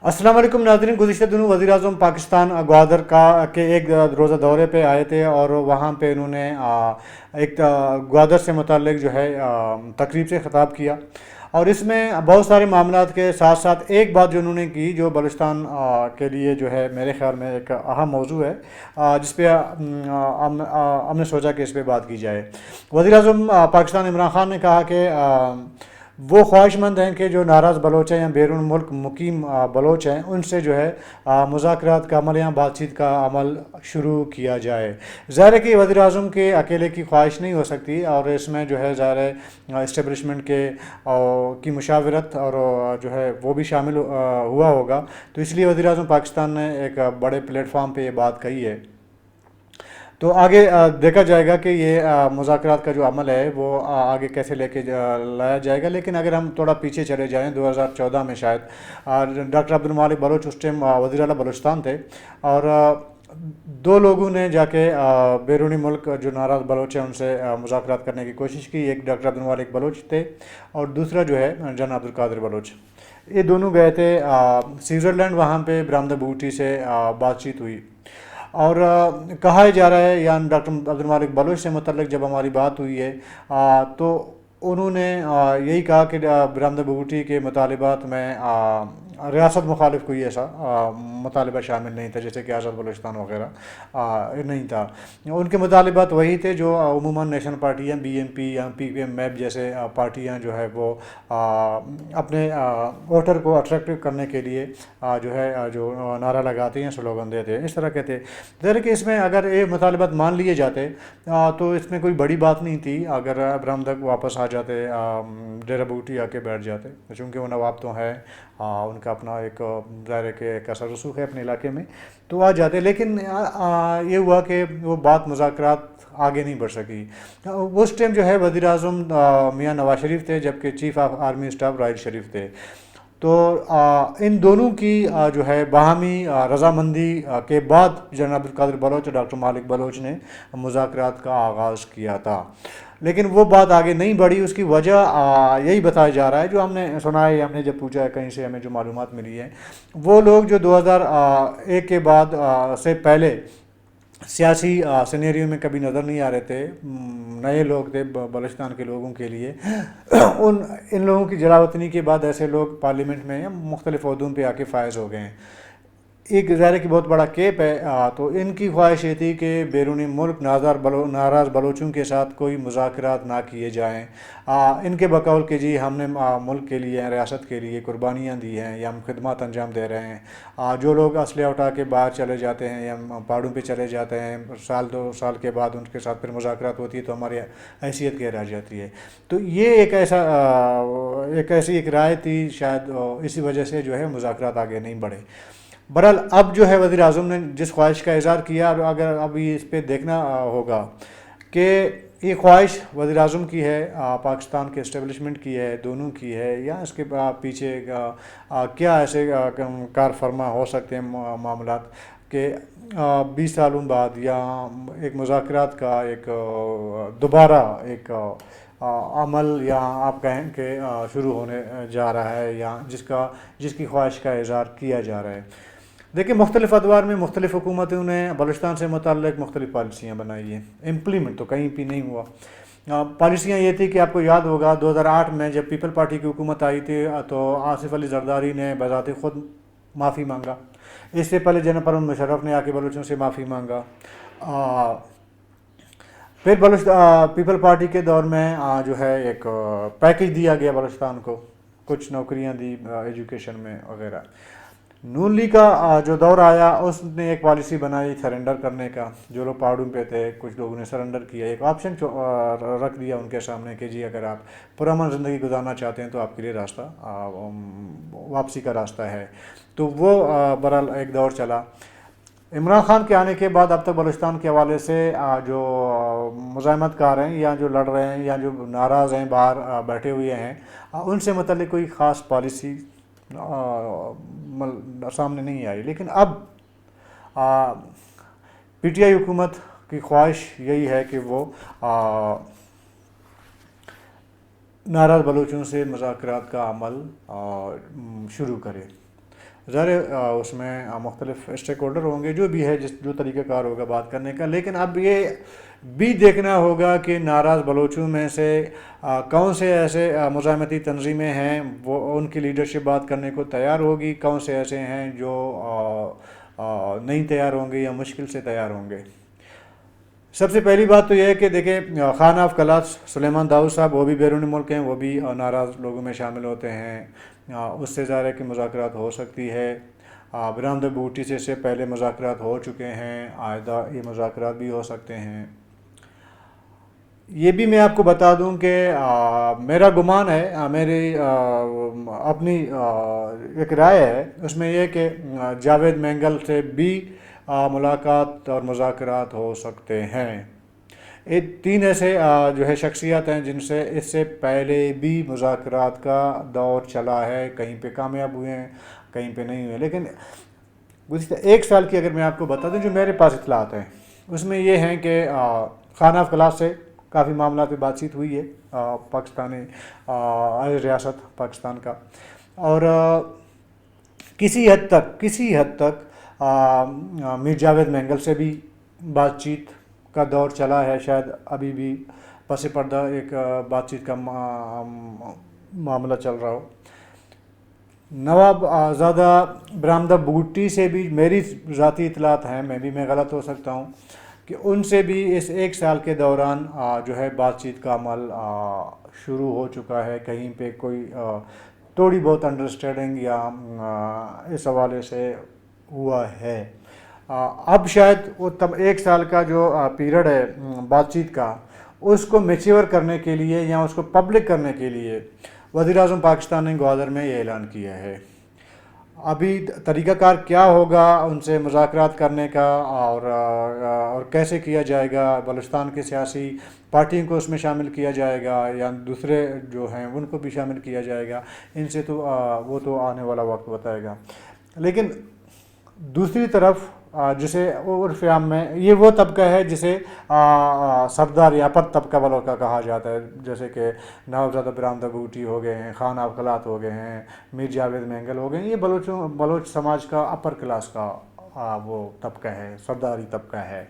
अस्सलाम वालेकुम नाज़रीन। गुज़िश्ता दिनों वज़ीर-ए-आज़म पाकिस्तान ग्वादर के एक रोज़ा दौरे पे आए थे और वहाँ पे उन्होंने एक ग्वादर से मुताल्लिक़ जो है तकरीब से ख़िताब किया और इसमें बहुत सारे मामलात के साथ साथ एक बात जो उन्होंने की जो बलूचिस्तान के लिए जो है मेरे ख़्याल में एक अहम मौजू है, जिस पे हमने सोचा कि इस पे बात की जाए। वज़ीर-ए-आज़म पाकिस्तान इमरान खान ने कहा कि वो ख्वाहिशमंद हैं कि जो नाराज़ बलोच हैं या बैरून मुल्क मुकीम बलोच हैं उनसे जो है मुज़ाकरात का अमल या बातचीत का अमल शुरू किया जाए। ज़ाहिर है कि वज़ीर-ए-आज़म के अकेले की ख्वाहिश नहीं हो सकती और इसमें जो है ज़ाहिर है इस्टेब्लिशमेंट के की मुशावरत और जो है वो भी शामिल हुआ होगा। तो इसलिए वज़ीर-ए-आज़म पाकिस्तान ने एक बड़े प्लेटफार्म पे ये बात कही है। तो आगे देखा जाएगा कि ये मुज़ाकरात का जो अमल है वो आगे कैसे लेके लाया जाएगा। लेकिन अगर हम थोड़ा पीछे चले जाएँ 2014 में शायद डॉक्टर अब्दुल मालिक बलोच उस टाइम वज़ीर आला बलूचिस्तान थे और दो लोगों ने जाके बैरूनी मुल्क जो नाराज़ बलोच हैं उनसे मुज़ाकरात करने की कोशिश की। एक डॉक्टर अब्दुल मालिक बलोच थे और दूसरा जो है जनाब अब्दुल कादिर बलोच। ये दोनों गए थे स्विट्ज़रलैंड, वहाँ पे बरामदा बूटी से बातचीत हुई और कहा जा रहा है या डॉक्टर अब्दुल मालिक बलोच से मुतल्लिक़ जब हमारी बात हुई है तो उन्होंने यही कहा कि बरामदा बूटी के मुतालिबात में रियासत मुखालिफ कोई ऐसा मुतालिबा शामिल नहीं था, जैसे कि आज़ाद बलूचिस्तान वगैरह नहीं था। उनके मुतालिबात वही थे जो उमूमन नेशनल पार्टियाँ BNP या PPM मैप जैसे पार्टियाँ जो है वो अपने वोटर को अट्रैक्टिव करने के लिए जो है जो नारा लगाते हैं, स्लोगन देते हैं, इस तरह के थे। ज़ाहिर कि इसमें अगर ये मुतालिबात मान लिए जाते तो इसमें कोई बड़ी बात नहीं थी अगर बरामदा वापस आ जाते, डेरा बूटी आके बैठ जाते, चूँकि वो नवाब तो है, उनका अपना एक ज़ाहिर है कि एक असर रसूख है अपने इलाके में, तो आ जाते। लेकिन ये हुआ कि वो बात मुज़ाकरात आगे नहीं बढ़ सकी। उस टाइम जो है वज़ीर-ए-आज़म मियाँ नवाज शरीफ थे जबकि chief of army staff Raheel Sharif थे। तो इन दोनों की जो है बाहमी रज़ामंदी के बाद जनाब अब्दुल कादिर बलोच और डॉक्टर मालिक बलोच ने मुज़ाकरात का आगाज़ किया था। लेकिन वो बात आगे नहीं बढ़ी। उसकी वजह यही बताया जा रहा है, जो हमने सुना है, हमने जब पूछा है कहीं से हमें जो मालूमात मिली है, वो लोग जो 2001 के बाद से पहले सियासी सिनेरियो में कभी नज़र नहीं आ रहे थे, नए लोग थे बलूचिस्तान के लोगों के लिए इन लोगों की जलावतनी के बाद ऐसे लोग पार्लियामेंट में या मुख्तलिफ ओहदों पे आके फायज हो गए हैं। एक ज़ाहिर की बहुत बड़ा केप है। तो इनकी ख्वाहिश ये थी कि बैरूनी मुल्क नाराज़ बलोचों के साथ कोई मुज़ाकरात ना किए जाएँ। इनके बकौल कि जी हमने मुल्क के लिए, रियासत के लिए कुर्बानियाँ दी हैं या हम खिदमत अंजाम दे रहे हैं। जो लोग असले उठा के बाहर चले जाते हैं या पहाड़ों पे चले जाते हैं, साल 2 साल के बाद उनके साथ फिर मुज़ाकरात होती है तो हमारी हैसियत क्या रह जाती है। तो ये एक ऐसी एक राय थी, शायद इसी वजह से जो है मुज़ाकरात आगे नहीं बढ़े। बहरहाल अब जो है वज़ीर-ए-आज़म ने जिस ख्वाहिश का इज़हार किया, और अगर अभी इस पे देखना होगा कि ये ख्वाहिश वज़ीर-ए-आज़म की है, पाकिस्तान के इस्टेब्लिशमेंट की है, दोनों की है, या इसके पीछे क्या ऐसे कार फरमा हो सकते हैं मामलात कि 20 सालों बाद या एक मुज़ाकरात का एक दोबारा एक अमल या आप कहें कि शुरू होने जा रहा है या जिसकी ख्वाहिश का इज़हार किया जा रहा है। देखिए, मुख्तलिफ़ अदवार में मुख्तलिफ़ हुकूमतों ने बलूचिस्तान से मुताल्लिक़ मुख्तलिफ़ पॉलिसियाँ बनाई हैं, इम्प्लीमेंट तो कहीं भी नहीं हुआ। पॉलिसियाँ ये थी कि आपको याद होगा 2008 में जब पीपल पार्टी की हुकूमत आई थी तो आसिफ अली जरदारी ने बज़ाते ख़ुद माफ़ी मांगा। इससे पहले जनरल परवेज़ मुशर्रफ ने आके बलूचों से माफ़ी मांगा। फिर पीपल पार्टी के दौर में जो है एक पैकेज दिया गया बलूचिस्तान को, कुछ नौकरियां दी एजुकेशन में वगैरह। नून लीग का जो दौर आया उसने एक पॉलिसी बनाई सरेंडर करने का। जो लोग पहाड़ों पे थे कुछ लोगों ने सरेंडर किया, एक ऑप्शन रख दिया उनके सामने कि जी अगर आप पुरअमन ज़िंदगी गुजारना चाहते हैं तो आपके लिए रास्ता वापसी का रास्ता है। तो वो बहरहाल एक दौर चला। इमरान खान के आने के बाद अब तक बलूचिस्तान के हवाले से जो मुज़ाहमतकार हैं या जो लड़ रहे हैं या जो नाराज़ हैं बाहर बैठे हुए हैं, उनसे मतलब कोई ख़ास पॉलिसी सामने नहीं आई। लेकिन अब PTI हुकूमत की ख्वाहिश यही है कि वो नाराज़ बलूचों से मुज़ाकरात का अमल शुरू करे। ظاہر اس میں مختلف اسٹیک ہولڈر ہوں گے، جو بھی ہے جو طریقہ کار ہوگا بات کرنے کا، لیکن اب یہ بھی دیکھنا ہوگا کہ ناراض بلوچوں میں سے کون سے ایسے مزاحمتی تنظیمیں ہیں وہ ان کی لیڈرشپ بات کرنے کو تیار ہوگی، کون سے ایسے ہیں جو نہیں تیار ہوں گے یا مشکل سے تیار ہوں گے۔ سب سے پہلی بات تو یہ ہے کہ دیکھیں خان آف کلاس سلیمان داؤد صاحب، وہ بھی بیرون ملک ہیں، وہ بھی ناراض لوگوں میں شامل ہوتے ہیں، اس سے ظاہر ہے کہ مذاکرات ہو سکتی ہے۔ برہم بوٹی سے اس سے پہلے مذاکرات ہو چکے ہیں، آئندہ یہ مذاکرات بھی ہو سکتے ہیں۔ یہ بھی میں آپ کو بتا دوں کہ میرا گمان ہے، میری اپنی ایک رائے ہے اس میں یہ کہ جاوید مینگل سے بھی ملاقات اور مذاکرات ہو سکتے ہیں۔ یہ تین ایسے جو ہے شخصیات ہیں جن سے اس سے پہلے بھی مذاکرات کا دور چلا ہے، کہیں پہ کامیاب ہوئے ہیں، کہیں پہ نہیں ہوئے، لیکن گزشتہ ایک سال کی اگر میں آپ کو بتا دوں جو میرے پاس اطلاعات ہیں اس میں یہ ہیں کہ خان آف کلاس سے کافی معاملات پہ بات چیت ہوئی ہے، پاکستانی ریاست پاکستان کا، اور کسی حد تک میر جاوید مینگل سے بھی بات چیت کا دور چلا ہے، شاید ابھی بھی پس پردہ ایک بات چیت کا معاملہ چل رہا ہو۔ نواب زادہ برآمدہ بھٹی سے بھی میری ذاتی اطلاعات ہیں، میں غلط ہو سکتا ہوں، کہ ان سے بھی اس ایک سال کے دوران جو ہے بات چیت کا عمل شروع ہو چکا ہے، کہیں پہ کوئی تھوڑی بہت انڈرسٹینڈنگ یا اس حوالے سے ہوا ہے۔ اب شاید وہ تب ایک سال کا جو پیریڈ ہے بات چیت کا، اس کو میچیور کرنے کے لیے یا اس کو پبلک کرنے کے لیے وزیر اعظم پاکستان نے گوادر میں یہ اعلان کیا ہے۔ ابھی طریقہ کار کیا ہوگا ان سے مذاکرات کرنے کا اور کیسے کیا جائے گا، بلوچستان کے سیاسی پارٹیوں کو اس میں شامل کیا جائے گا یا دوسرے جو ہیں ان کو بھی شامل کیا جائے گا، ان سے تو وہ تو آنے والا وقت بتائے گا۔ لیکن دوسری طرف جسے عرف عام میں یہ وہ طبقہ ہے جسے سردار یا پت طبقہ والوں کا کہا جاتا ہے، جیسے کہ نواب زادہ برآمدہ بھٹی ہو گئے ہیں، خان آف کلات ہو گئے ہیں، میر جاوید مینگل ہو گئے ہیں، یہ بلوچ سماج کا اپر کلاس کا وہ طبقہ ہے، سرداری طبقہ ہے۔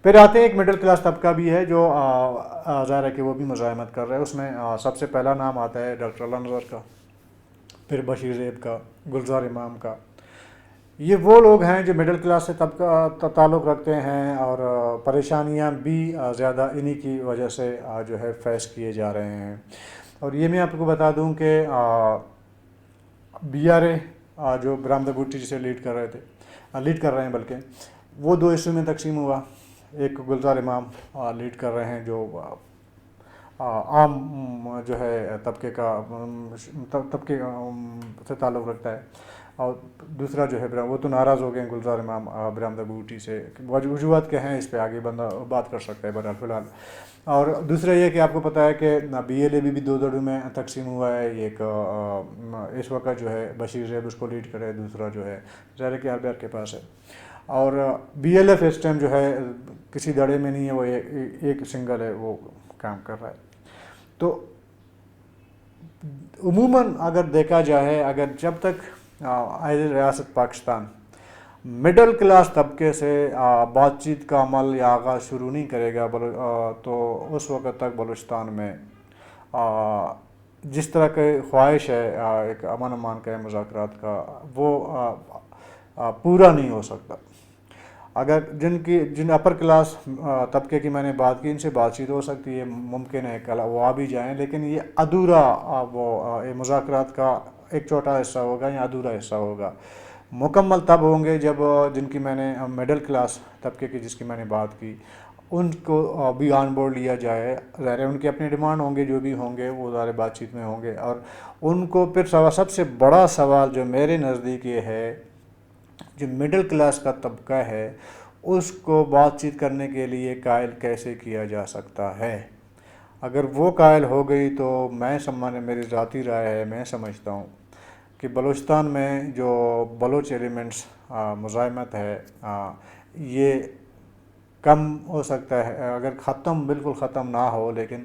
پھر آتے ہیں ایک مڈل کلاس طبقہ بھی ہے جو ظاہر ہے کہ وہ بھی مزاحمت کر رہے ہیں، اس میں سب سے پہلا نام آتا ہے ڈاکٹر اللہ نذر کا، پھر بشیر زیب کا، گلزار امام کا۔ یہ وہ لوگ ہیں جو مڈل کلاس سے طبقہ تعلق رکھتے ہیں اور پریشانیاں بھی زیادہ انہی کی وجہ سے جو ہے فیس کیے جا رہے ہیں۔ اور یہ میں آپ کو بتا دوں کہ بی آر اے جو برآمدہ بھٹی جسے لیڈ کر رہے ہیں بلکہ وہ دو حصوں میں تقسیم ہوا، ایک گلزار امام لیڈ کر رہے ہیں جو عام جو ہے طبقے سے تعلق رکھتا ہے، اور دوسرا جو ہے وہ تو ناراض ہو گئے ہیں گلزار امام برآمدہ بھٹی سے، وجوہات کیا ہیں اس پہ آگے بندہ بات کر سکتا ہے بہرحال فی الحال۔ اور دوسرا یہ کہ آپ کو پتہ ہے کہ بی ایل اے بھی دو دڑوں میں تقسیم ہوا ہے، ایک اس وقت جو ہے بشیر زیب اس کو لیڈ کرے، دوسرا جو ہے ظاہر کہ RBR کے پاس ہے، اور بی ایل ایف اس ٹائم جو ہے کسی دڑے میں نہیں ہے، وہ ایک سنگل ہے، وہ کام کر رہا ہے۔ تو عموماً اگر دیکھا جائے، اگر جب تک ریاست پاکستان مڈل کلاس طبقے سے بات چیت کا عمل یا آغاز شروع نہیں کرے گا تو اس وقت تک بلوچستان میں جس طرح کی خواہش ہے ایک امن امان کا مذاکرات کا، وہ پورا نہیں ہو سکتا۔ اگر جن اپر کلاس طبقے کی میں نے بات کی، ان سے بات چیت ہو سکتی ہے، ممکن ہے کل وہ آ بھی جائیں، لیکن یہ ادھورا وہ مذاکرات کا ایک چھوٹا حصہ ہوگا یا ادھورا حصہ ہوگا۔ مکمل تب ہوں گے جب جن کی میں نے مڈل کلاس طبقے کی جس کی میں نے بات کی ان کو بھی آن بورڈ لیا جائے۔ ظاہر ہے ان کے اپنے ڈیمانڈ ہوں گے، جو بھی ہوں گے وہ ظاہر بات چیت میں ہوں گے، اور ان کو پھر سب سے بڑا سوال جو میرے نزدیک یہ ہے، جو مڈل کلاس کا طبقہ ہے اس کو بات چیت کرنے کے لیے قائل کیسے کیا جا سکتا ہے۔ اگر وہ قائل ہو گئی تو میری ذاتی رائے ہے، میں سمجھتا ہوں کہ بلوچستان میں جو بلوچ ایلیمنٹس مزاحمت ہے یہ کم ہو سکتا ہے، اگر بالکل ختم نہ ہو لیکن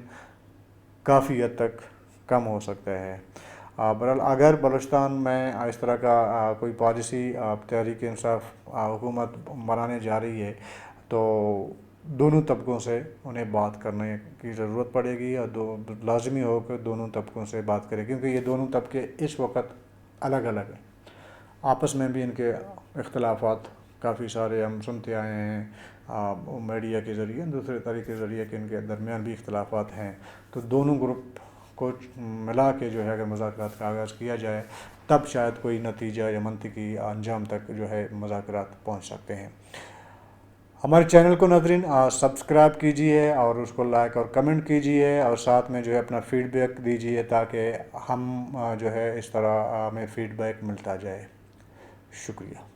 کافی حد تک کم ہو سکتا ہے۔ बहरहाल अगर बलूचिस्तान में इस तरह का कोई पॉलिसी तहरीक इंसाफ हुकूमत बनाने जा रही है तो दोनों तबकों से उन्हें बात करने की ज़रूरत पड़ेगी और लाजमी हो कि दोनों तबकों से बात करें, क्योंकि ये दोनों तबके इस वक्त अलग अलग हैं। आपस में भी इनके इख्तलाफात काफ़ी सारे हम सुनते आए हैं मीडिया के ज़रिए, दूसरे तरीके के ज़रिए कि इनके दरमियान भी इख्तलाफात हैं। तो दोनों ग्रुप को मिला के जो है अगर मुज़ाकरात का आगाज़ किया जाए तब शायद कोई नतीजा या मंतकी अंजाम तक जो है मुज़ाकरात पहुँच सकते हैं। हमारे चैनल को नाज़रीन सब्सक्राइब कीजिए और उसको लाइक और कमेंट कीजिए और साथ में जो है अपना फ़ीडबैक दीजिए ताकि हम जो है इस तरह हमें फ़ीडबैक मिलता जाए। शुक्रिया।